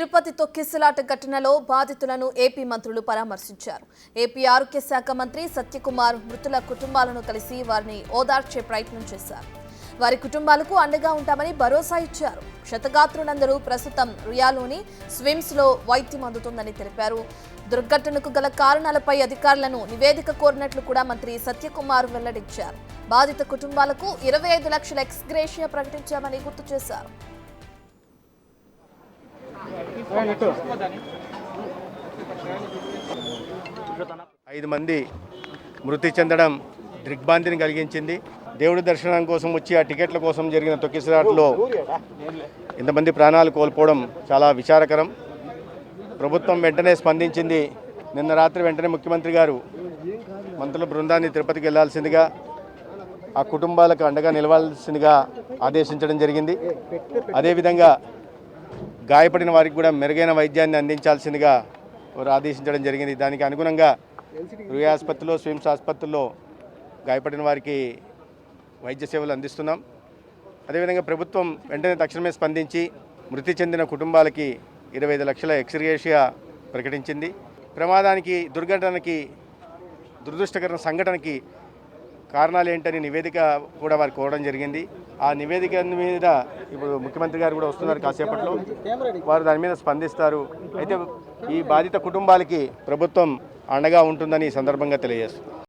తిరుపతి తొక్కిసలాట ఘటనలో బాధితులను ఏపీ మంత్రులు పరామర్శించారు. ఏపీ ఆరోగ్య శాఖ మంత్రి సత్యకుమార్ మృతుల కుటుంబాలను కలిసి వారిని ఓదార్చే ప్రయత్నం చేశారు. వారి కుటుంబాలకు అండగా ఉంటామని భరోసా ఇచ్చారు. క్షతగాత్రులందరూ ప్రస్తుతం రుయాలోని స్విమ్స్ లో వైద్యం అందుతుందని తెలిపారు. దుర్ఘటనకు గల కారణాలపై అధికారులను నివేదిక కోరినట్లు కూడా మంత్రి సత్యకుమార్ వెల్లడించారు. బాధిత కుటుంబాలకు 25 లక్షల ఎక్స్గ్రేషియా ప్రకటించామని గుర్తు చేశారు. 5 మంది మృతి చెందడం దిగ్భ్రాంతిని కలిగించింది. దేవుడి దర్శనం కోసం వచ్చి ఆ టికెట్ల కోసం జరిగిన తొక్కిసలాటలో ఇంతమంది ప్రాణాలు కోల్పోవడం చాలా విచారకరం. ప్రభుత్వం వెంటనే స్పందించింది. నిన్న రాత్రి వెంటనే ముఖ్యమంత్రి గారు మంత్రుల బృందాన్ని తిరుపతికి వెళ్లాల్సిందిగా, ఆ కుటుంబాలకు అండగా నిలవాల్సిందిగా ఆదేశించడం జరిగింది. అదేవిధంగా గాయపడిన వారికి కూడా మెరుగైన వైద్యాన్ని అందించాల్సిందిగా వారు ఆదేశించడం జరిగింది. దానికి అనుగుణంగా రుయా ఆసుపత్రిలో, స్విమ్స్ ఆసుపత్రుల్లో గాయపడిన వారికి వైద్య సేవలు అందిస్తున్నాం. అదేవిధంగా ప్రభుత్వం వెంటనే తక్షణమే స్పందించి మృతి చెందిన కుటుంబాలకి 25 లక్షల ఎక్స్గ్రేషియా ప్రకటించింది. ప్రమాదానికి, దుర్ఘటనకి, దురదృష్టకర సంఘటనకి కారణాలు ఏంటని నివేదిక కూడా వారికి కోరడం జరిగింది. ఆ నివేదిక మీద ఇప్పుడు ముఖ్యమంత్రి గారు కూడా వస్తున్నారు కాసేపట్లో. వారు దాని మీద స్పందిస్తారు. అయితే ఈ బాధిత కుటుంబాలకి ప్రభుత్వం అండగా ఉంటుందని ఈ సందర్భంగా తెలియజేస్తుంది.